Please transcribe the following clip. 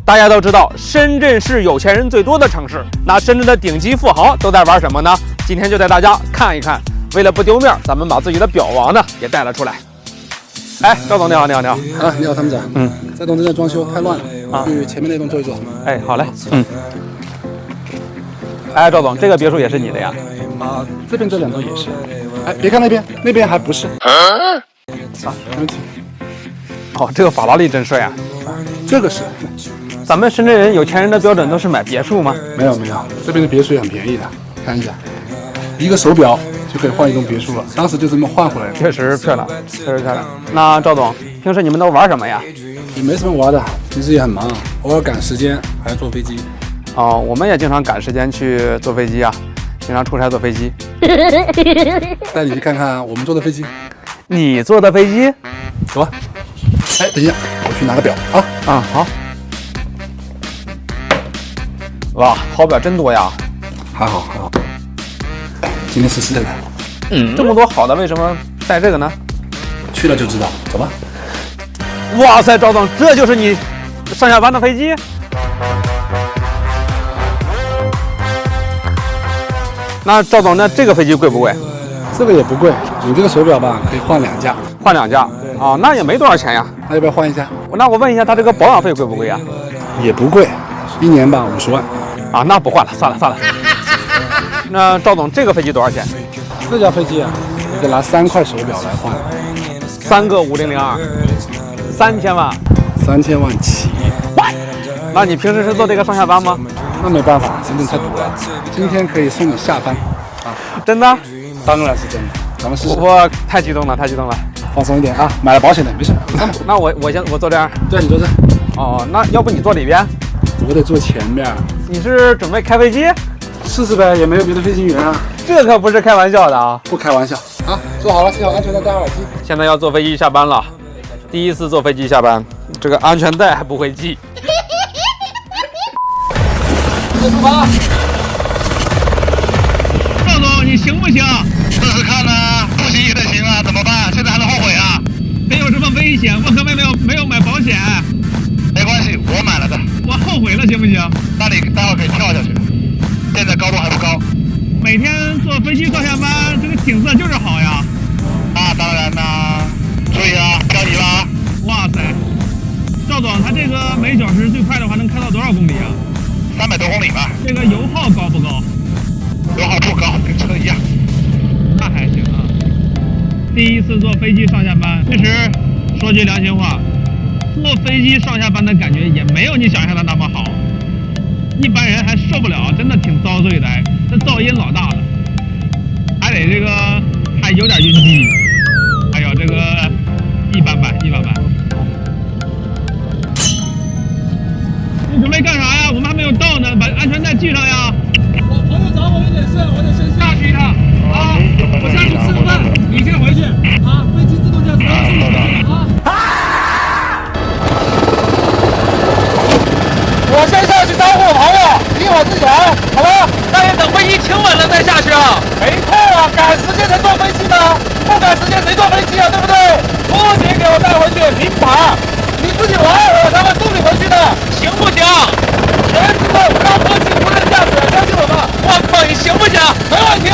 大家都知道，深圳是有钱人最多的城市。那深圳的顶级富豪都在玩什么呢？今天就带大家看一看。为了不丢面，咱们把自己的表王呢也带了出来。哎，赵总你好，你好，你好。啊，你好，参谋长。这栋正在装修，太乱了。去前面那栋坐一坐。哎，好嘞。哎，赵总，这个别墅也是你的呀？啊，这边这两栋也是。哎，别看那边，那边还不是。啊，没问题。哦，这个法拉利真帅啊！这个是。咱们深圳人有钱人的标准都是买别墅吗？没有没有，这边的别墅也很便宜的，看一下，一个手表就可以换一栋别墅了，当时就这么换回来的。确实漂亮，确实漂亮。那赵总，平时你们都玩什么呀？也没什么玩的，平时也很忙，偶尔赶时间还要坐飞机。哦，我们也经常赶时间去坐飞机啊，经常出差坐飞机。带你去看看我们坐的飞机。你坐的飞机？走吧。哎，等一下，我去拿个表啊。好。哇，好表真多呀！还好。今天14的。这么多好的，为什么带这个呢？去了就知道。走吧。哇塞，赵总，这就是你上下班的飞机？那赵总，那这个飞机贵不贵？这个也不贵，你这个手表吧，可以换2架。换2架？啊，那也没多少钱呀。那要不要换一下？那我问一下，它这个保养费贵不贵呀？也不贵，1年吧50万。啊，那不换了，算了。那赵总，这个飞机多少钱？这架飞机啊，你得拿3块手表来换，3个5002，3000万，3000万起。那你平时是坐这个上下班吗？那没办法，深圳太堵了。今天可以送你下班啊！真的？当然是真的，咱们试试。我太激动了，放松一点啊！买了保险的，没事。那我坐这儿。对，你坐这。哦，那要不你坐里边？我得坐前面。你是准备开飞机？试试呗，也没有别的飞行员啊。这可不是开玩笑的啊！不开玩笑啊！坐好了，系好安全带，戴好耳机。现在要坐飞机下班了，第一次坐飞机下班，这个安全带还不会系。出发。赵总，你行不行？试试看呢，不行也得行啊，怎么办？现在还能后悔啊？没有这么危险，我可没有买保险。没关系，我买了的。我后悔了，行不行？那你待会儿可以跳下去，现在高度还不高。每天坐飞机上下班，这个景色就是好呀。那当然啦，注意啊，漂移啦！哇塞，赵总，他这个每小时最快的话能开到多少公里啊？300多公里吧。这个油耗高不高？油耗不高，跟车一样。那还行啊。第一次坐飞机上下班，其实说句良心话，坐飞机上下班的感觉也没有你想象的那么好。一般人还受不了，真的挺遭罪的，这噪音老大了，还得这个还有点晕机。哎呦，这个一般般。你准备干啥呀？我们还没有到呢，把安全带系上呀。我朋友找我有点事，我得先下去一趟啊。我下去吃个饭，你先回去啊。飞机自动驾驶要送你回去了啊。我先下去招呼我朋友，一会儿之前，好吧？那也等飞机停稳了再下去啊。没错啊，赶时间才坐飞机的，不赶时间谁坐飞机啊？对不对？不仅给我带回去名牌，你自己来，我才会送你回去的，行不行？全自动高科技无人驾驶，相信我吧。我靠，你行不行？没问题。